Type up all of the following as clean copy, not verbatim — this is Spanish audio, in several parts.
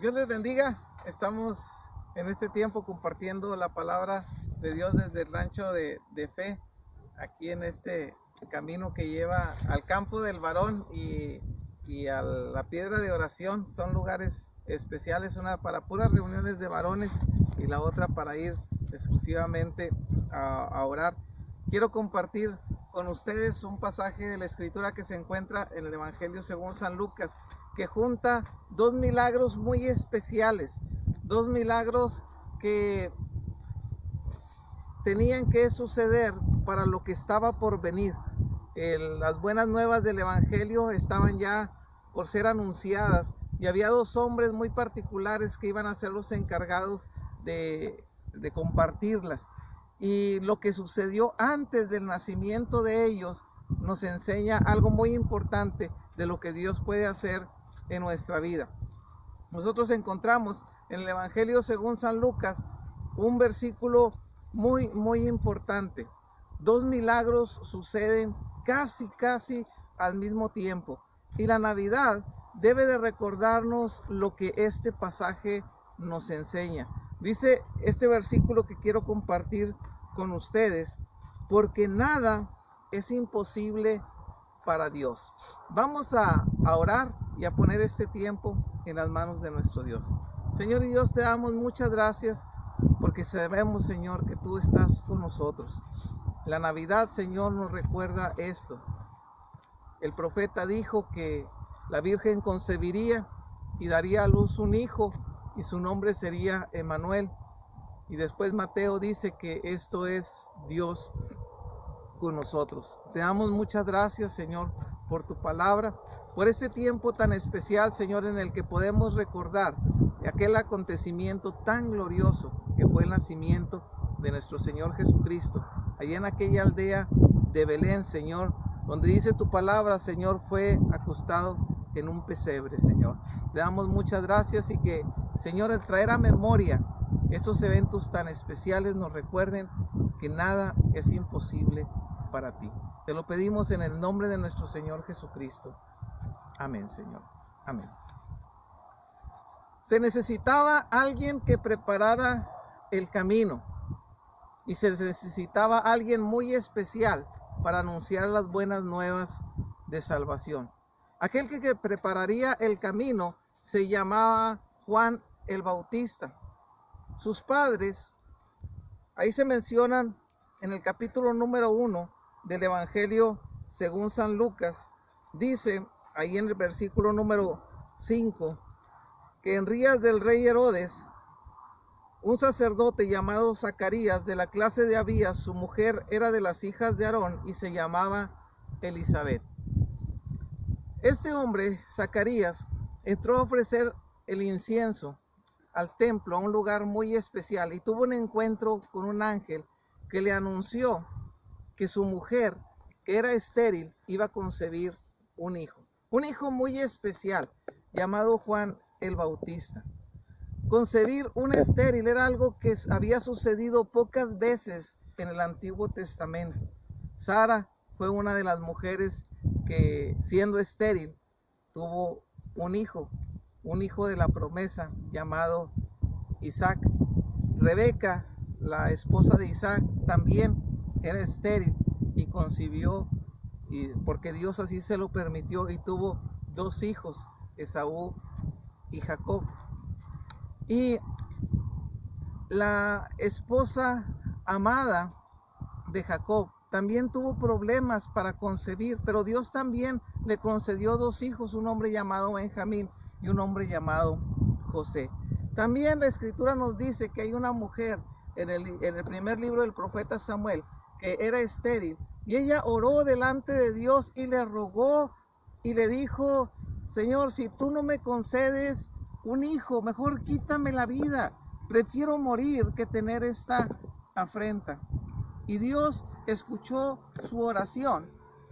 Dios les bendiga. Estamos en este tiempo compartiendo la palabra de Dios desde el rancho de fe, aquí en este camino que lleva al campo del varón y a la piedra de oración. Son lugares especiales, una para puras reuniones de varones y la otra para ir exclusivamente a orar. Quiero compartir con ustedes un pasaje de la escritura que se encuentra en el Evangelio según San Lucas, que junta dos milagros muy especiales, dos milagros que tenían que suceder para lo que estaba por venir. Las buenas nuevas del Evangelio estaban ya por ser anunciadas y había dos hombres muy particulares que iban a ser los encargados de compartirlas. Y lo que sucedió antes del nacimiento de ellos nos enseña algo muy importante de lo que Dios puede hacer en nuestra vida. Nosotros encontramos en el Evangelio según San Lucas un versículo muy importante. Dos milagros suceden casi al mismo tiempo. Y la Navidad debe de recordarnos lo que este pasaje nos enseña. Dice este versículo que quiero compartir con ustedes: porque nada es imposible para Dios. Vamos a orar y a poner este tiempo en las manos de nuestro Dios. Señor y Dios, te damos muchas gracias porque sabemos, Señor, que tú estás con nosotros. La Navidad, Señor, nos recuerda esto. El profeta dijo que la Virgen concebiría y daría a luz un hijo y su nombre sería Emmanuel. Y después Mateo dice que esto es Dios con nosotros. Te damos muchas gracias, Señor, por tu palabra, por este tiempo tan especial, Señor, en el que podemos recordar aquel acontecimiento tan glorioso que fue el nacimiento de nuestro Señor Jesucristo, allá en aquella aldea de Belén, Señor, donde dice tu palabra, Señor, fue acostado en un pesebre, Señor. Le damos muchas gracias y que, Señor, el traer a memoria esos eventos tan especiales nos recuerden que nada es imposible para ti. Te lo pedimos en el nombre de nuestro Señor Jesucristo. Amén, Señor. Amén. Se necesitaba alguien que preparara el camino y se necesitaba alguien muy especial para anunciar las buenas nuevas de salvación. Aquel que prepararía el camino se llamaba Juan el Bautista. Sus padres, ahí se mencionan en el capítulo número 1 del Evangelio según San Lucas. Dice ahí en el versículo número 5 que en días del rey Herodes, un sacerdote llamado Zacarías de la clase de Abías, su mujer era de las hijas de Aarón y se llamaba Elizabeth. Este hombre, Zacarías, entró a ofrecer el incienso al templo, a un lugar muy especial, y tuvo un encuentro con un ángel que le anunció que su mujer, que era estéril, iba a concebir un hijo muy especial, llamado Juan el Bautista. Concebir un estéril era algo que había sucedido pocas veces en el Antiguo Testamento. Sara fue una de las mujeres que, siendo estéril, tuvo un hijo de la promesa llamado Isaac. Rebeca, la esposa de Isaac, también era estéril y concibió, porque Dios así se lo permitió, y tuvo dos hijos, Esaú y Jacob. Y la esposa amada de Jacob también tuvo problemas para concebir, pero Dios también le concedió dos hijos, un hombre llamado Benjamín y un hombre llamado José. También la escritura nos dice que hay una mujer en el primer libro del profeta Samuel que era estéril, y ella oró delante de Dios y le rogó y le dijo: Señor, si tú no me concedes un hijo, mejor quítame la vida, prefiero morir que tener esta afrenta. Y Dios escuchó su oración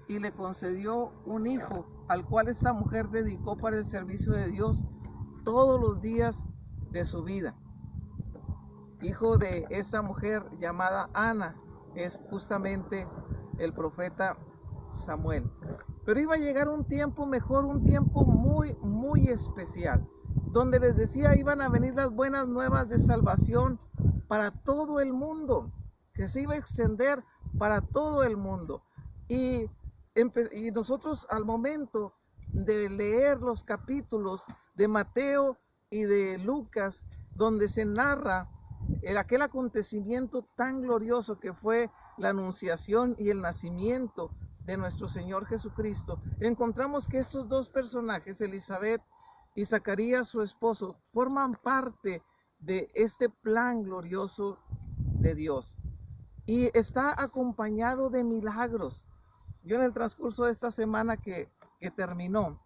y le concedió un hijo, al cual esta mujer dedicó para el servicio de Dios todos los días de su vida. Hijo de esa mujer llamada Ana es justamente el profeta Samuel. Pero iba a llegar un tiempo mejor, un tiempo muy especial. donde les decía iban a venir las buenas nuevas de salvación para todo el mundo, que se iba a extender para todo el mundo. Y nosotros al momento de leer los capítulos de Mateo y de Lucas, donde se narra aquel acontecimiento tan glorioso que fue la anunciación y el nacimiento de nuestro Señor Jesucristo, encontramos que estos dos personajes, Elizabeth y Zacarías, su esposo, forman parte de este plan glorioso de Dios. Y está acompañado de milagros. Yo en el transcurso de esta semana que terminó,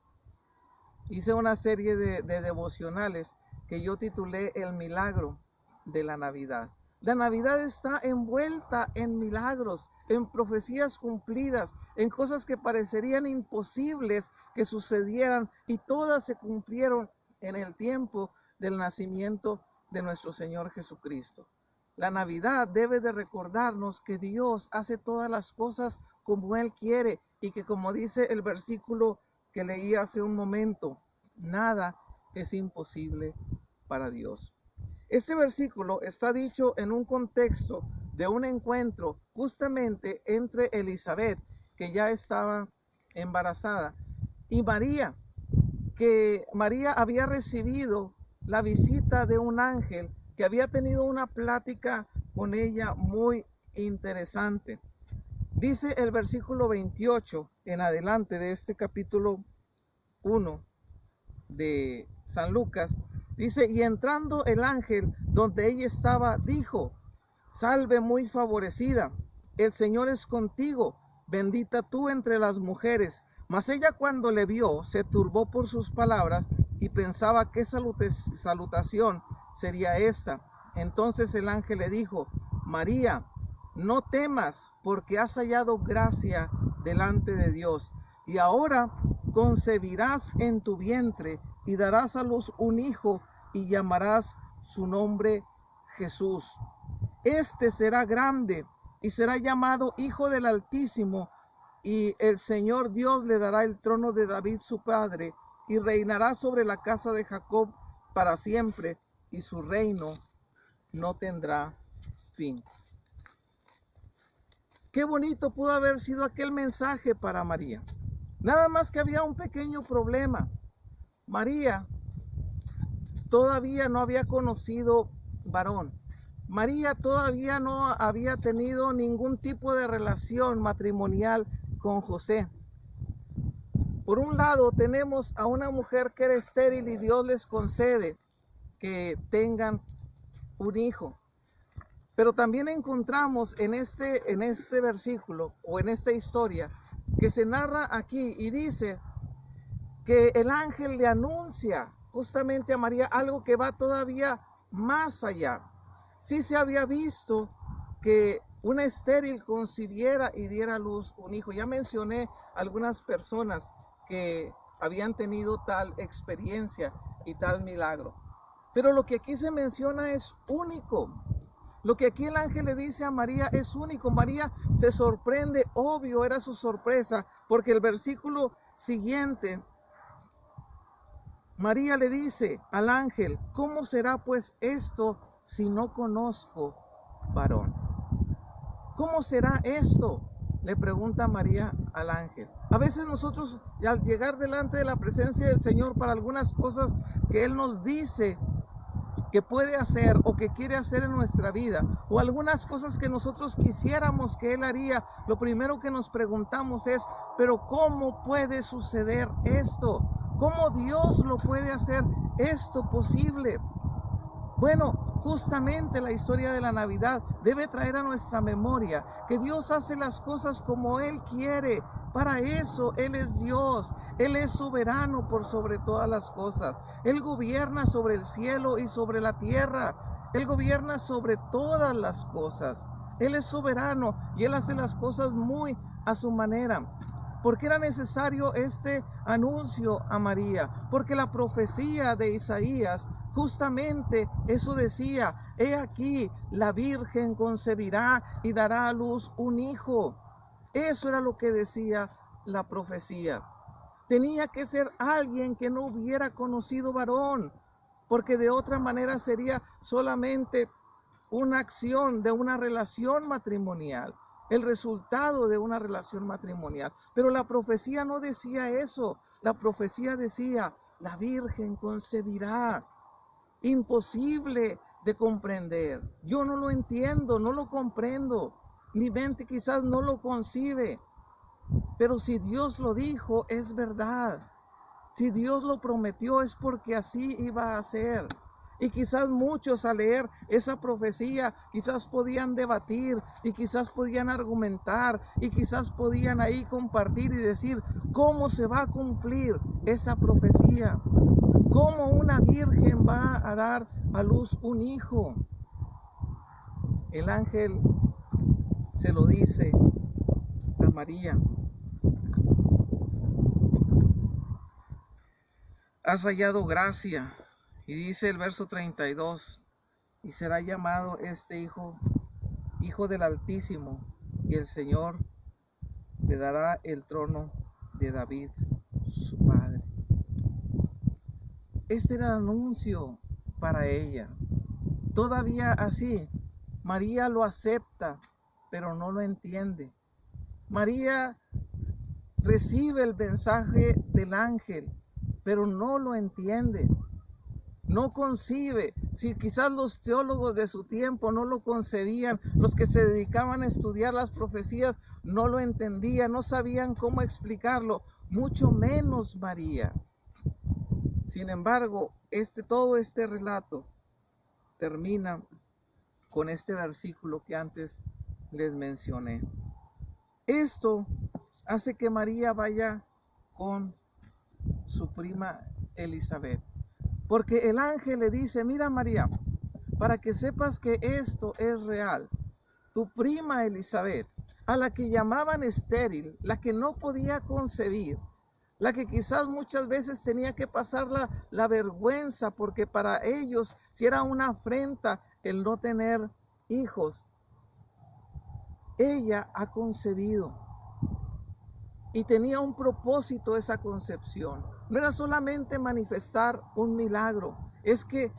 hice una serie de devocionales que yo titulé El milagro de la Navidad. La Navidad está envuelta en milagros, en profecías cumplidas, en cosas que parecerían imposibles que sucedieran, y todas se cumplieron en el tiempo del nacimiento de nuestro Señor Jesucristo. La Navidad debe de recordarnos que Dios hace todas las cosas como Él quiere, y que, como dice el versículo que leí hace un momento, nada es imposible para Dios. Este versículo está dicho en un contexto de un encuentro justamente entre Elizabeth, que ya estaba embarazada, y María, que María había recibido la visita de un ángel que había tenido una plática con ella muy interesante. Dice el versículo 28 en adelante de este capítulo 1 de San Lucas, dice: y entrando el ángel donde ella estaba, dijo: salve muy favorecida, el Señor es contigo, bendita tú entre las mujeres. Mas ella, cuando le vio, se turbó por sus palabras y pensaba qué salutación sería esta. Entonces el ángel le dijo: María, no temas, porque has hallado gracia delante de Dios, y ahora concebirás en tu vientre y darás a luz un hijo, y llamarás su nombre Jesús. Este será grande y será llamado Hijo del Altísimo, y el Señor Dios le dará el trono de David su padre, y reinará sobre la casa de Jacob para siempre, y su reino no tendrá fin. Qué bonito pudo haber sido aquel mensaje para María. Nada más que había un pequeño problema. María todavía no había conocido varón. María todavía no había tenido ningún tipo de relación matrimonial con José. Por un lado tenemos a una mujer que era estéril y Dios les concede que tengan un hijo. Pero también encontramos en este versículo, o en esta historia que se narra aquí, y dice que el ángel le anuncia justamente a María algo que va todavía más allá. Sí se había visto que una estéril concibiera y diera a luz un hijo. Ya mencioné algunas personas que habían tenido tal experiencia y tal milagro. Pero lo que aquí se menciona es único. Lo que aquí el ángel le dice a María es único. María se sorprende, obvio era su sorpresa, porque el versículo siguiente, María le dice al ángel: ¿cómo será pues esto si no conozco varón? ¿Cómo será esto?, le pregunta María al ángel. A veces nosotros, al llegar delante de la presencia del Señor para algunas cosas que Él nos dice que puede hacer o que quiere hacer en nuestra vida, o algunas cosas que nosotros quisiéramos que Él haría, lo primero que nos preguntamos es: ¿pero cómo puede suceder esto? ¿Cómo Dios lo puede hacer esto posible? Bueno, justamente la historia de la Navidad debe traer a nuestra memoria que Dios hace las cosas como Él quiere. Para eso Él es Dios. Él es soberano por sobre todas las cosas. Él gobierna sobre el cielo y sobre la tierra. Él gobierna sobre todas las cosas. Él es soberano y Él hace las cosas muy a su manera. ¿Por qué era necesario este anuncio a María? Porque la profecía de Isaías justamente eso decía: he aquí, la virgen concebirá y dará a luz un hijo. Eso era lo que decía la profecía. Tenía que ser alguien que no hubiera conocido varón. porque de otra manera sería solamente una acción de una relación matrimonial, el resultado de una relación matrimonial. Pero la profecía no decía eso. La profecía decía, la Virgen concebirá. Imposible de comprender. Yo no lo entiendo, no lo comprendo. Mi mente quizás no lo concibe. Pero si Dios lo dijo, es verdad. Si Dios lo prometió, es porque así iba a ser. Y quizás muchos al leer esa profecía, quizás podían debatir y quizás podían argumentar y quizás podían ahí compartir y decir, ¿cómo se va a cumplir esa profecía? ¿Cómo una virgen va a dar a luz un hijo? El ángel se lo dice a María. Has hallado gracia. Y dice el verso 32, y será llamado este hijo, Hijo del Altísimo, y el Señor le dará el trono de David, su padre. Este era el anuncio para ella. Todavía así, María lo acepta, pero no lo entiende. María recibe el mensaje del ángel, pero no lo entiende. No concibe. Si quizás los teólogos de su tiempo no lo concebían, los que se dedicaban a estudiar las profecías no lo entendían, no sabían cómo explicarlo, mucho menos María. Sin embargo, todo este relato termina con este versículo que antes les mencioné. Esto hace que María vaya con su prima Elizabeth. Porque el ángel le dice, mira María, para que sepas que esto es real, tu prima Elizabeth, a la que llamaban estéril, la que no podía concebir, la que quizás muchas veces tenía que pasar la vergüenza, porque para ellos si era una afrenta el no tener hijos, ella ha concebido. Y tenía un propósito esa concepción. No era solamente manifestar un milagro, es que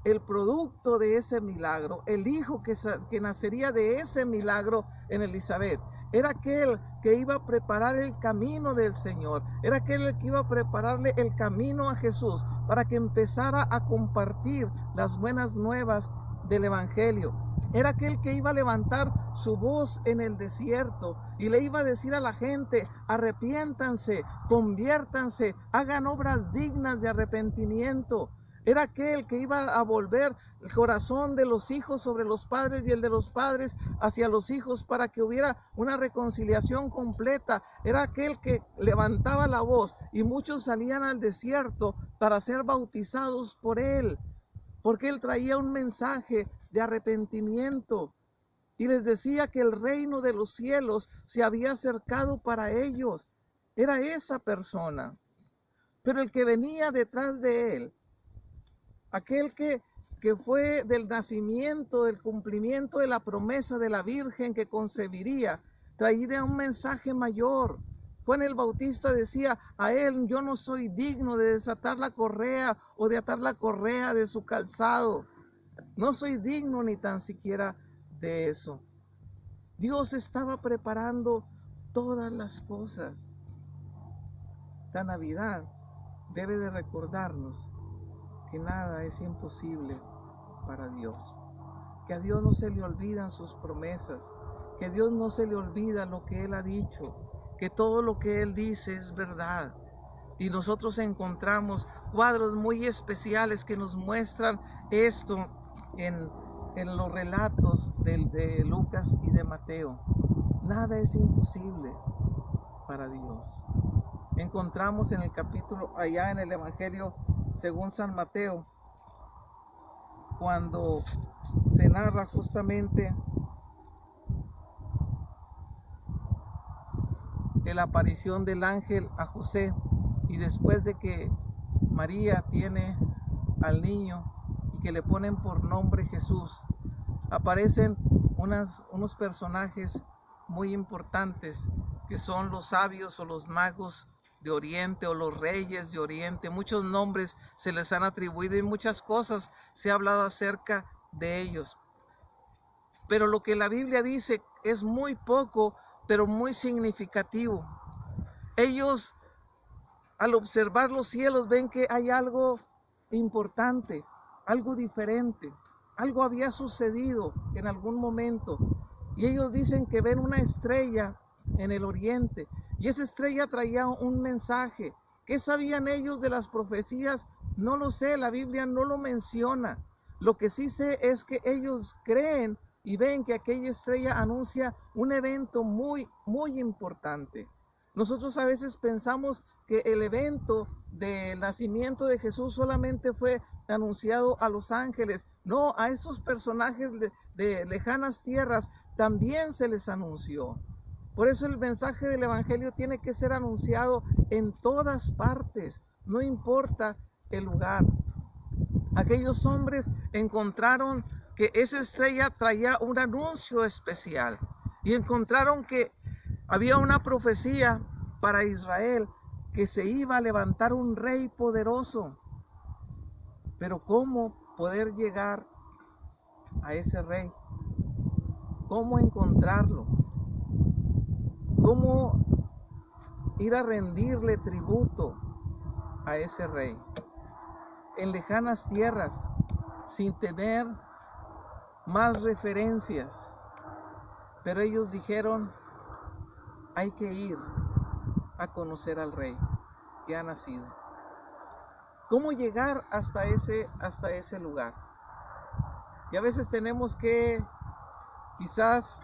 el producto de ese milagro, el hijo que nacería de ese milagro en Elizabeth, era aquel que iba a preparar el camino del Señor, era aquel que iba a prepararle el camino a Jesús para que empezara a compartir las buenas nuevas del Evangelio. Era aquel que iba a levantar su voz en el desierto y le iba a decir a la gente, arrepiéntanse, conviértanse, hagan obras dignas de arrepentimiento. Era aquel que iba a volver el corazón de los hijos sobre los padres y el de los padres hacia los hijos para que hubiera una reconciliación completa. Era aquel que levantaba la voz y muchos salían al desierto para ser bautizados por él, porque él traía un mensaje de arrepentimiento y les decía que el reino de los cielos se había acercado para ellos. Era esa persona. Pero el que venía detrás de él, aquel que fue del nacimiento, del cumplimiento de la promesa de la Virgen que concebiría, traería un mensaje mayor. Juan el Bautista decía a él, yo no soy digno de desatar la correa o de atar la correa de su calzado. No soy digno ni tan siquiera de eso. Dios estaba preparando todas las cosas. La Navidad debe de recordarnos que nada es imposible para Dios, que a Dios no se le olvidan sus promesas, que a Dios no se le olvida lo que Él ha dicho, que todo lo que Él dice es verdad. Y nosotros encontramos cuadros muy especiales que nos muestran esto en los relatos de Lucas y de Mateo. Nada es imposible para Dios. Encontramos en el capítulo, allá en el Evangelio según San Mateo, cuando se narra justamente la aparición del ángel a José, y después de que María tiene al niño y que le ponen por nombre Jesús, aparecen unos personajes muy importantes que son los sabios o los magos de Oriente o los reyes de Oriente. Muchos nombres se les han atribuido y muchas cosas se ha hablado acerca de ellos. Pero lo que la Biblia dice es muy poco, pero muy significativo. Ellos, al observar los cielos, ven que hay algo importante, algo diferente. Algo había sucedido en algún momento. Y ellos dicen que ven una estrella en el oriente. Y esa estrella traía un mensaje. ¿Qué sabían ellos de las profecías? No lo sé, la Biblia no lo menciona. Lo que sí sé es que ellos creen y ven que aquella estrella anuncia un evento muy, muy importante. Nosotros a veces pensamos que el evento del nacimiento de Jesús solamente fue anunciado a los ángeles. No, a esos personajes de lejanas tierras también se les anunció. Por eso el mensaje del evangelio tiene que ser anunciado en todas partes, no importa el lugar. Aquellos hombres encontraron que esa estrella traía un anuncio especial y encontraron que había una profecía para Israel, que se iba a levantar un rey poderoso. Pero ¿cómo poder llegar a ese rey? ¿Cómo encontrarlo? ¿Cómo ir a rendirle tributo a ese rey? En lejanas tierras, sin tener más referencias. Pero ellos dijeron, hay que ir a conocer al rey que ha nacido. ¿Cómo llegar hasta ese lugar? Y a veces tenemos que quizás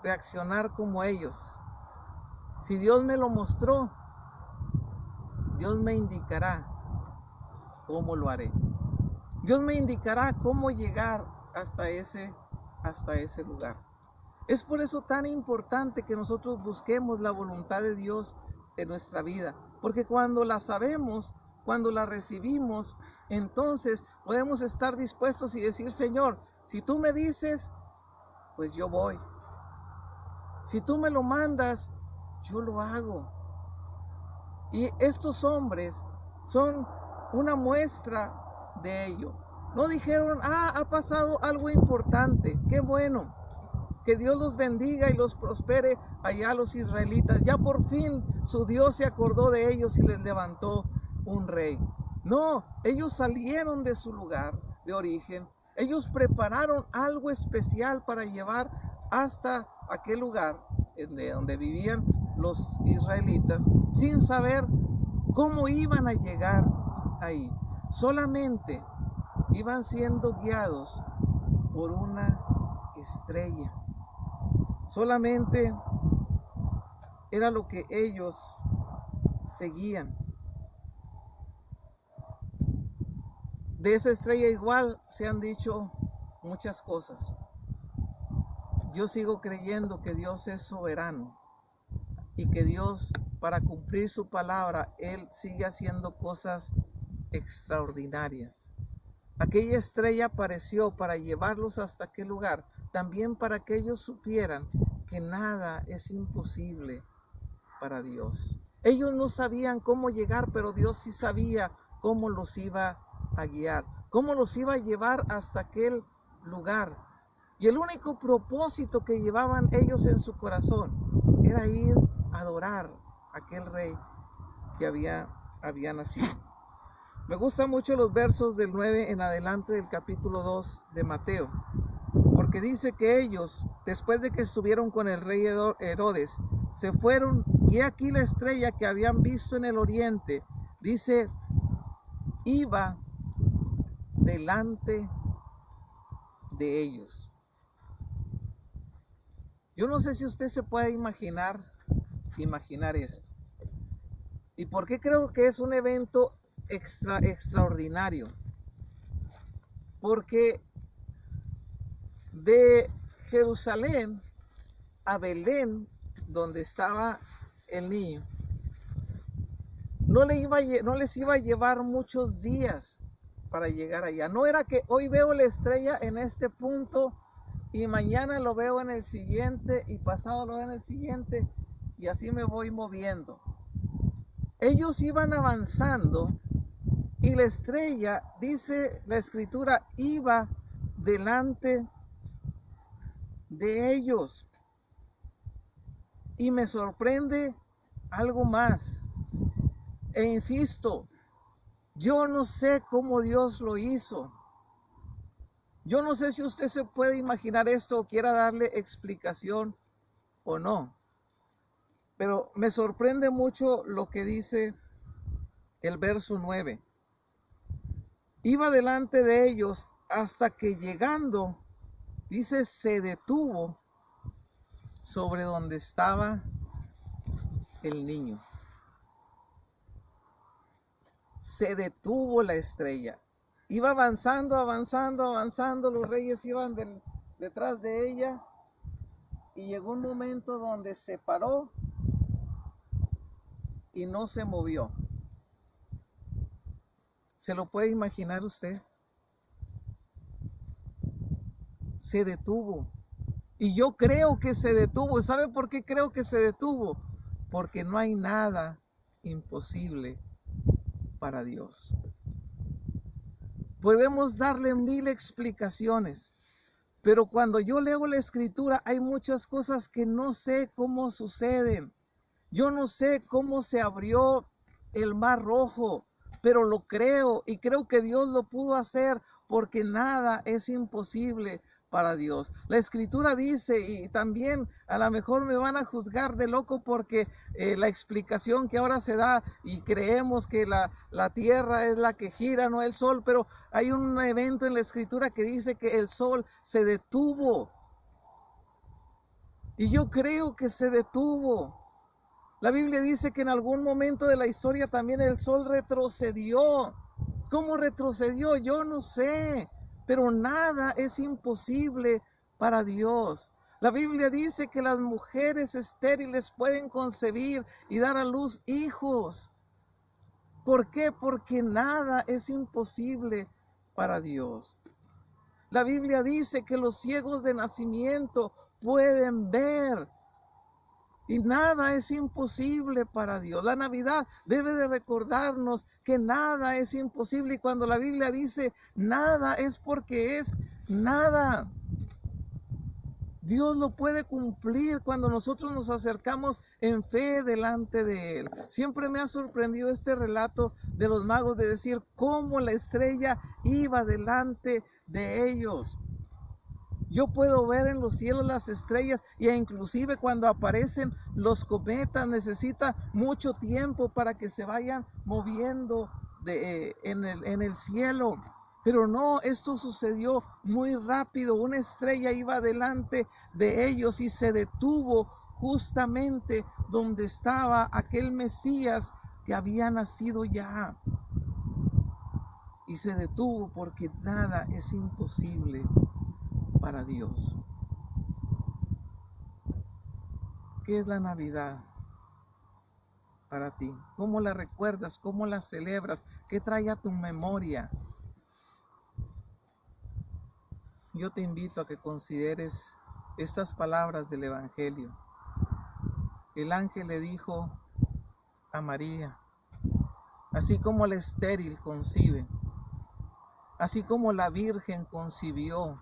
reaccionar como ellos. Si Dios me lo mostró, Dios me indicará cómo lo haré. Dios me indicará cómo llegar hasta ese lugar. Es por eso tan importante que nosotros busquemos la voluntad de Dios en nuestra vida. Porque cuando la sabemos, cuando la recibimos, entonces podemos estar dispuestos y decir, Señor, si tú me dices, pues yo voy. Si tú me lo mandas, yo lo hago. Y estos hombres son una muestra de ello. No dijeron, ha pasado algo importante, qué bueno. Que Dios los bendiga y los prospere allá a los israelitas. Ya por fin su Dios se acordó de ellos y les levantó un rey. No, ellos salieron de su lugar de origen. Ellos prepararon algo especial para llevar hasta aquel lugar donde vivían los israelitas, sin saber cómo iban a llegar ahí. Solamente iban siendo guiados por una estrella. Solamente era lo que ellos seguían. De esa estrella igual se han dicho muchas cosas. Yo sigo creyendo que Dios es soberano y que Dios, para cumplir su palabra, Él sigue haciendo cosas extraordinarias. Aquella estrella apareció para llevarlos hasta aquel lugar, también para que ellos supieran que nada es imposible para Dios. Ellos no sabían cómo llegar, pero Dios sí sabía cómo los iba a guiar, cómo los iba a llevar hasta aquel lugar. Y el único propósito que llevaban ellos en su corazón era ir a adorar a aquel rey que había nacido. Me gustan mucho los versos del 9 en adelante del capítulo 2 de Mateo, porque dice que ellos, después de que estuvieron con el rey Herodes, se fueron, y aquí la estrella que habían visto en el oriente, dice, iba delante de ellos. Yo no sé si usted se puede imaginar esto. ¿Y por qué creo que es un evento extraordinario? Porque de Jerusalén a Belén, donde estaba el niño, no les iba a llevar muchos días para llegar allá. No era que hoy veo la estrella en este punto y mañana lo veo en el siguiente y pasado lo veo en el siguiente y así me voy moviendo. Ellos iban avanzando y la estrella, dice la escritura, iba delante de ellos. Y me sorprende algo más. E insisto, yo no sé cómo Dios lo hizo. Yo no sé si usted se puede imaginar esto o quiera darle explicación o no. Pero me sorprende mucho lo que dice el verso 9. Iba delante de ellos hasta que llegando, dice, se detuvo sobre donde estaba el niño. Se detuvo la estrella. Iba avanzando, avanzando, avanzando. Los reyes iban detrás de ella. Y llegó un momento donde se paró y no se movió. ¿Se lo puede imaginar usted? Se detuvo. Y yo creo que se detuvo. ¿Sabe por qué creo que se detuvo? Porque no hay nada imposible para Dios. Podemos darle 1000 explicaciones, pero cuando yo leo la escritura hay muchas cosas que no sé cómo suceden. Yo no sé cómo se abrió el mar rojo, pero lo creo y creo que Dios lo pudo hacer porque nada es imposible para Dios. La escritura dice, y también a lo mejor me van a juzgar de loco porque la explicación que ahora se da y creemos que la tierra es la que gira, no el sol, pero hay un evento en la escritura que dice que el sol se detuvo. Y yo creo que se detuvo. La Biblia dice que en algún momento de la historia también el sol retrocedió. ¿Cómo retrocedió? Yo no sé, pero nada es imposible para Dios. La Biblia dice que las mujeres estériles pueden concebir y dar a luz hijos. ¿Por qué? Porque nada es imposible para Dios. La Biblia dice que los ciegos de nacimiento pueden ver. Y nada es imposible para Dios. La Navidad debe de recordarnos que nada es imposible. Y cuando la Biblia dice nada es porque es nada. Dios lo puede cumplir cuando nosotros nos acercamos en fe delante de Él. Siempre me ha sorprendido este relato de los magos de decir cómo la estrella iba delante de ellos. Yo puedo ver en los cielos las estrellas e inclusive cuando aparecen los cometas necesita mucho tiempo para que se vayan moviendo en el cielo. Pero no, esto sucedió muy rápido. Una estrella iba delante de ellos y se detuvo justamente donde estaba aquel Mesías que había nacido ya. Y se detuvo porque nada es imposible para Dios. ¿Qué es la Navidad para ti? ¿Cómo la recuerdas? ¿Cómo la celebras? ¿Qué trae a tu memoria? Yo te invito a que consideres estas palabras del Evangelio. El ángel le dijo a María, así como la estéril concibe, así como la virgen concibió,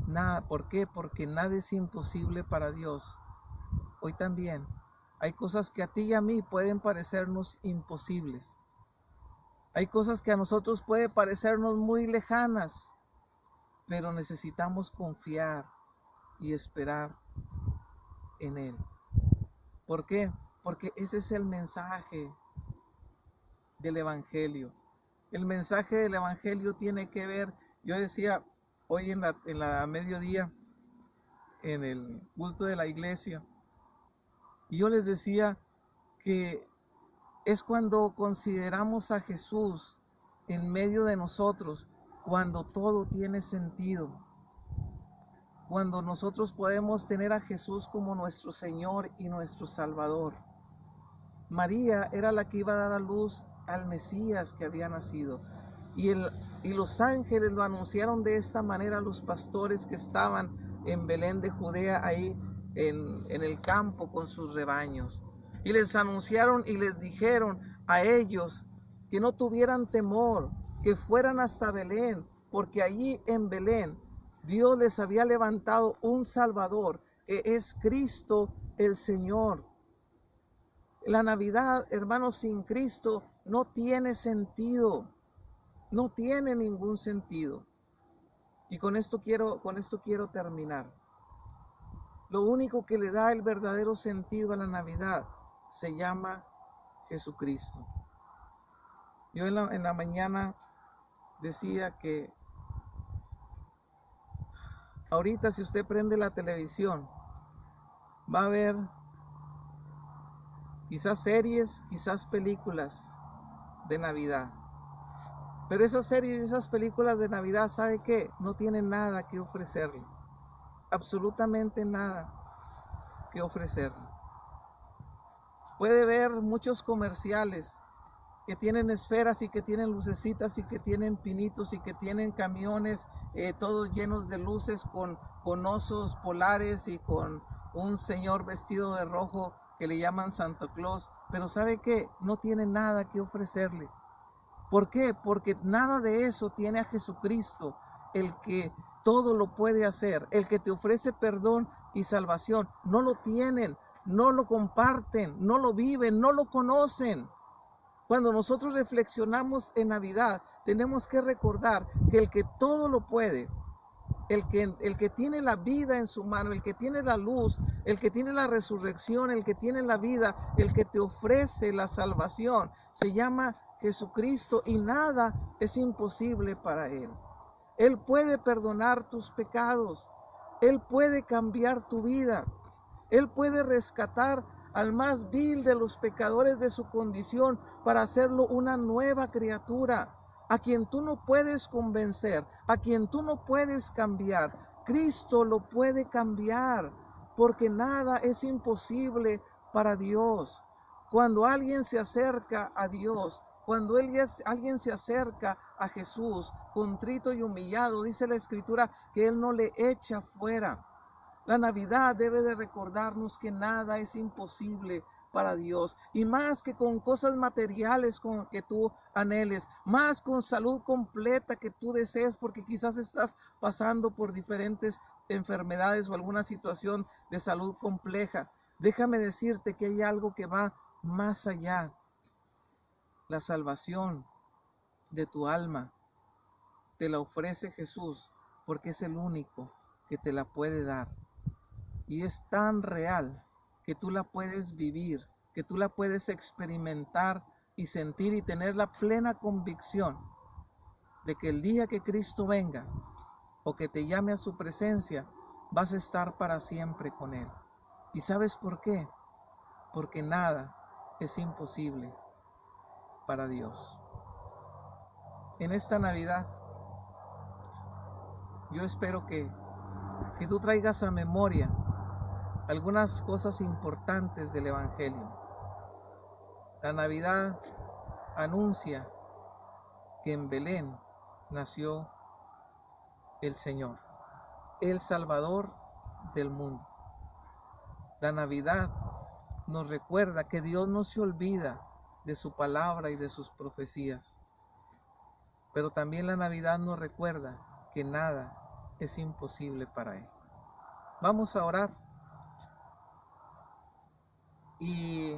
nada, ¿por qué? Porque nada es imposible para Dios. Hoy también hay cosas que a ti y a mí pueden parecernos imposibles. Hay cosas que a nosotros pueden parecernos muy lejanas, pero necesitamos confiar y esperar en Él. ¿Por qué? Porque ese es el mensaje del Evangelio. El mensaje del Evangelio tiene que ver, yo decía hoy en la mediodía, en el culto de la iglesia, y yo les decía que es cuando consideramos a Jesús en medio de nosotros, cuando todo tiene sentido, cuando nosotros podemos tener a Jesús como nuestro Señor y nuestro Salvador. María era la que iba a dar a luz al Mesías que había nacido. Y los ángeles lo anunciaron de esta manera a los pastores que estaban en Belén de Judea, ahí en el campo con sus rebaños. Y les anunciaron y les dijeron a ellos que no tuvieran temor, que fueran hasta Belén, porque allí en Belén Dios les había levantado un Salvador, que es Cristo el Señor. La Navidad, hermanos, sin Cristo no tiene sentido, no tiene ningún sentido. Y con esto quiero terminar. Lo único que le da el verdadero sentido a la Navidad se llama Jesucristo. Yo en la mañana decía que ahorita si usted prende la televisión, va a ver quizás series, quizás películas de Navidad. Pero esas series y esas películas de Navidad, ¿sabe qué? No tienen nada que ofrecerle. Absolutamente nada que ofrecerle. Puede ver muchos comerciales que tienen esferas y que tienen lucecitas y que tienen pinitos y que tienen camiones todos llenos de luces con osos polares y con un señor vestido de rojo que le llaman Santa Claus. Pero ¿sabe qué? No tiene nada que ofrecerle. ¿Por qué? Porque nada de eso tiene a Jesucristo, el que todo lo puede hacer, el que te ofrece perdón y salvación. No lo tienen, no lo comparten, no lo viven, no lo conocen. Cuando nosotros reflexionamos en Navidad, tenemos que recordar que el que todo lo puede, el que tiene la vida en su mano, el que tiene la luz, el que tiene la resurrección, el que tiene la vida, el que te ofrece la salvación, se llama Jesucristo, y nada es imposible para Él. Él puede perdonar tus pecados, Él puede cambiar tu vida, Él puede rescatar al más vil de los pecadores de su condición para hacerlo una nueva criatura. A quien tú no puedes convencer, a quien tú no puedes cambiar, Cristo lo puede cambiar, porque nada es imposible para Dios. Cuando alguien se acerca a Dios, cuando alguien se acerca a Jesús, contrito y humillado, dice la Escritura que Él no le echa fuera. La Navidad debe de recordarnos que nada es imposible para Dios, y más que con cosas materiales con que tú anheles, más con salud completa que tú desees, porque quizás estás pasando por diferentes enfermedades o alguna situación de salud compleja. Déjame decirte que hay algo que va más allá. La salvación de tu alma te la ofrece Jesús, porque es el único que te la puede dar. Y es tan real que tú la puedes vivir, que tú la puedes experimentar y sentir y tener la plena convicción de que el día que Cristo venga o que te llame a su presencia, vas a estar para siempre con Él. ¿Y sabes por qué? Porque nada es imposible para Dios. En esta Navidad, yo espero que tú traigas a memoria algunas cosas importantes del Evangelio. La Navidad anuncia que en Belén nació el Señor, el Salvador del mundo. La Navidad nos recuerda que Dios no se olvida de su palabra y de sus profecías. Pero también la Navidad nos recuerda que nada es imposible para Él. Vamos a orar. Y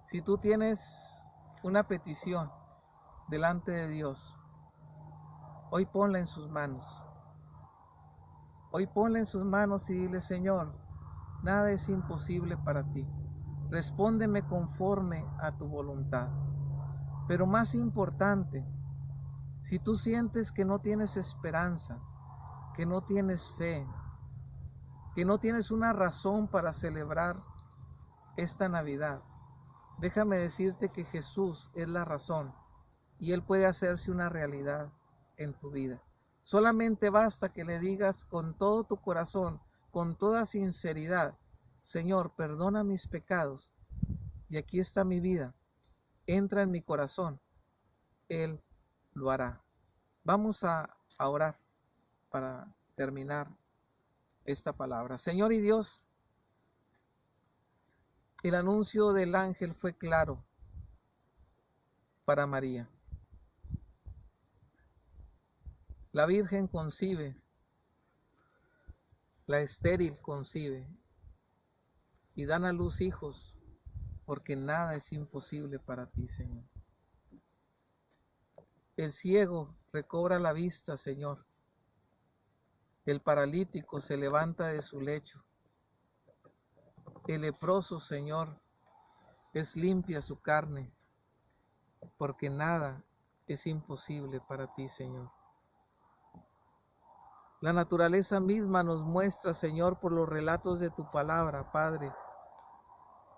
si tú tienes una petición delante de Dios, hoy ponla en sus manos. Hoy ponla en sus manos y dile: Señor, nada es imposible para ti. Respóndeme conforme a tu voluntad. Pero más importante, si tú sientes que no tienes esperanza, que no tienes fe, que no tienes una razón para celebrar esta Navidad, déjame decirte que Jesús es la razón y Él puede hacerse una realidad en tu vida. Solamente basta que le digas con todo tu corazón, con toda sinceridad: Señor, perdona mis pecados y aquí está mi vida, entra en mi corazón. Él lo hará. Vamos a orar para terminar esta palabra. Señor y Dios, El anuncio del ángel fue claro para María. La virgen concibe, la estéril concibe y dan a luz hijos, porque nada es imposible para ti, Señor. El ciego recobra la vista, Señor. El paralítico se levanta de su lecho. El leproso, Señor, es limpia su carne, porque nada es imposible para ti, Señor. La naturaleza misma nos muestra, Señor, por los relatos de tu palabra, Padre,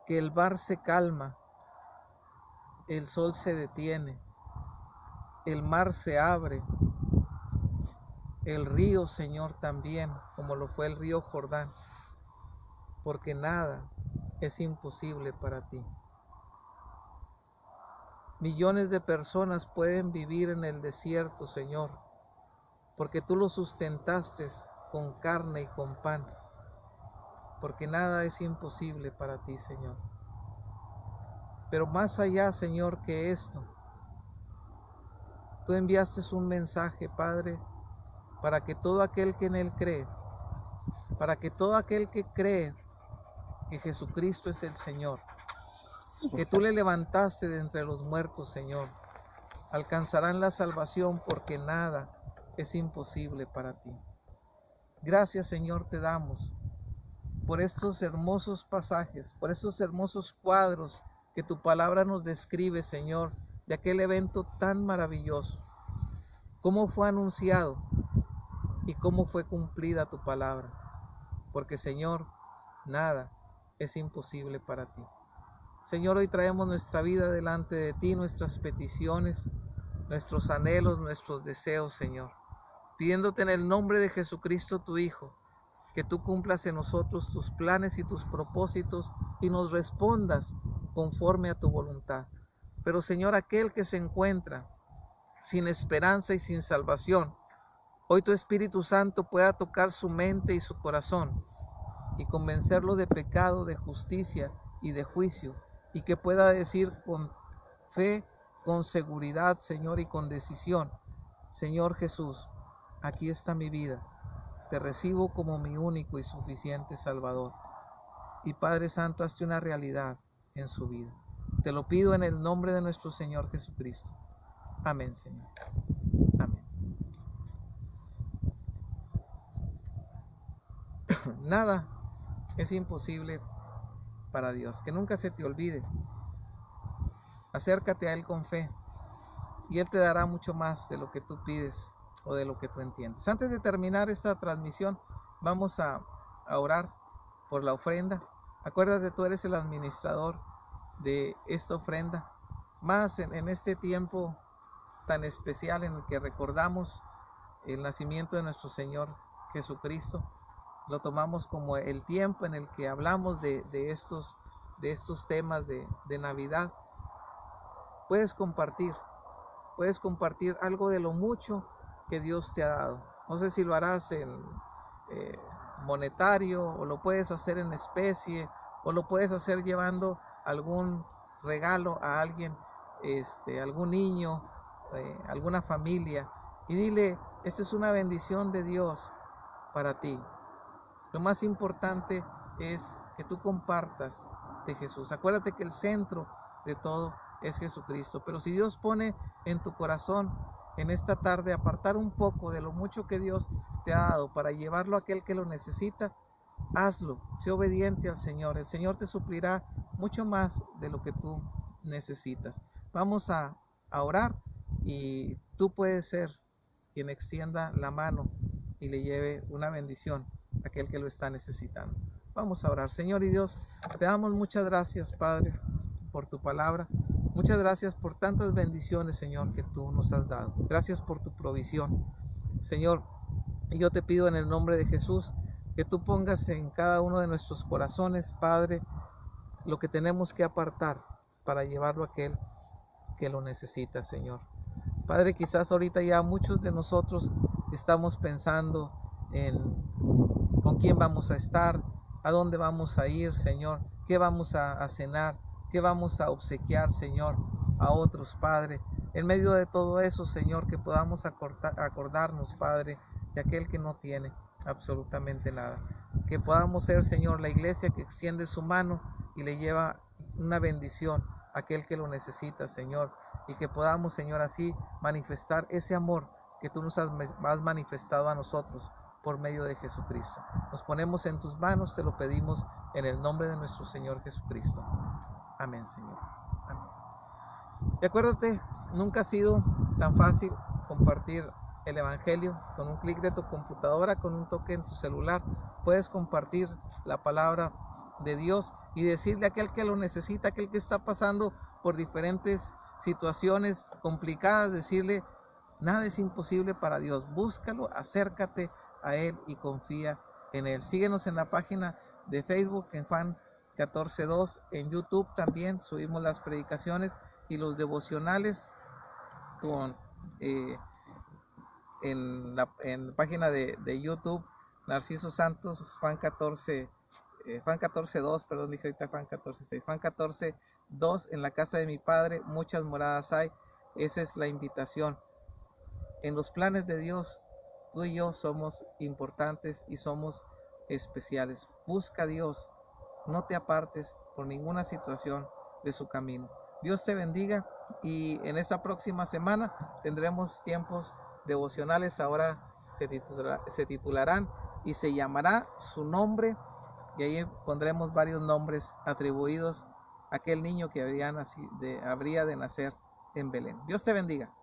que el mar se calma, el sol se detiene, el mar se abre, el río, Señor, también, como lo fue el río Jordán, porque nada es imposible para ti. Millones de personas pueden vivir en el desierto, Señor, porque tú los sustentaste con carne y con pan, porque nada es imposible para ti, Señor. Pero más allá, Señor, que esto, tú enviaste un mensaje, Padre, para que todo aquel que en Él cree, para que todo aquel que cree que Jesucristo es el Señor, que tú le levantaste de entre los muertos, Señor, alcanzarán la salvación, porque nada es imposible para ti. Gracias, Señor, te damos por estos hermosos pasajes, por estos hermosos cuadros que tu palabra nos describe, Señor, de aquel evento tan maravilloso. Cómo fue anunciado y cómo fue cumplida tu palabra. Porque, Señor, nada es imposible para ti. Señor, hoy traemos nuestra vida delante de ti, nuestras peticiones, nuestros anhelos, nuestros deseos, Señor, pidiéndote en el nombre de Jesucristo, tu Hijo, que tú cumplas en nosotros tus planes y tus propósitos y nos respondas conforme a tu voluntad. Pero, Señor, aquel que se encuentra sin esperanza y sin salvación, hoy tu Espíritu Santo pueda tocar su mente y su corazón y convencerlo de pecado, de justicia y de juicio, y que pueda decir con fe, con seguridad, Señor, y con decisión: Señor Jesús, aquí está mi vida, te recibo como mi único y suficiente Salvador. Y Padre Santo, hazte una realidad en su vida. Te lo pido en el nombre de nuestro Señor Jesucristo. Amén, Señor. Amén. Nada es imposible para Dios. Que nunca se te olvide. Acércate a Él con fe y Él te dará mucho más de lo que tú pides o de lo que tú entiendes. Antes de terminar esta transmisión, vamos a orar por la ofrenda. Acuérdate, tú eres el administrador de esta ofrenda, más en este tiempo tan especial en el que recordamos el nacimiento de nuestro Señor Jesucristo. Lo tomamos como el tiempo en el que hablamos de estos temas de Navidad. Puedes compartir algo de lo mucho que Dios te ha dado. No sé si lo harás en monetario, o lo puedes hacer en especie, o lo puedes hacer llevando algún regalo a alguien, algún niño, alguna familia, y dile: esta es una bendición de Dios para ti. Lo más importante es que tú compartas de Jesús. Acuérdate que el centro de todo es Jesucristo. Pero si Dios pone en tu corazón en esta tarde apartar un poco de lo mucho que Dios te ha dado para llevarlo a aquel que lo necesita, hazlo. Sé obediente al Señor. El Señor te suplirá mucho más de lo que tú necesitas. Vamos a orar, y tú puedes ser quien extienda la mano y le lleve una bendición a aquel que lo está necesitando. Vamos a orar. Señor y Dios, te damos muchas gracias, Padre, por tu palabra. Muchas gracias por tantas bendiciones, Señor, que tú nos has dado. Gracias por tu provisión, Señor. Y yo te pido en el nombre de Jesús que tú pongas en cada uno de nuestros corazones, Padre, lo que tenemos que apartar para llevarlo a aquel que lo necesita, Señor. Padre, quizás ahorita ya muchos de nosotros estamos pensando en con quién vamos a estar, a dónde vamos a ir, Señor, qué vamos a cenar, qué vamos a obsequiar, Señor, a otros, Padre. En medio de todo eso, Señor, que podamos acordarnos, Padre, de aquel que no tiene absolutamente nada. Que podamos ser, Señor, la iglesia que extiende su mano y le lleva una bendición a aquel que lo necesita, Señor. Y que podamos, Señor, así manifestar ese amor que tú nos has manifestado a nosotros por medio de Jesucristo. Nos ponemos en tus manos, te lo pedimos en el nombre de nuestro Señor Jesucristo. Amén, Señor. Amén. Y acuérdate, nunca ha sido tan fácil compartir el Evangelio. Con un clic de tu computadora, con un toque en tu celular, puedes compartir la palabra de Dios y decirle a aquel que lo necesita, aquel que está pasando por diferentes situaciones complicadas, decirle: nada es imposible para Dios. Búscalo, acércate a Él y confía en Él. Síguenos en la página de Facebook, en Juan 14:2, en YouTube también subimos las predicaciones y los devocionales en la página de YouTube, Narciso Santos, Juan 14:2, perdón, dije ahorita Juan 14:6, Juan 14:2, en la casa de mi Padre muchas moradas hay. Esa es la invitación. En los planes de Dios, tú y yo somos importantes y somos especiales. Busca a Dios, no te apartes por ninguna situación de su camino. Dios te bendiga, y en esta próxima semana tendremos tiempos devocionales. Ahora se titularán y se llamará su nombre, y ahí pondremos varios nombres atribuidos a aquel niño que habría de nacer en Belén. Dios te bendiga.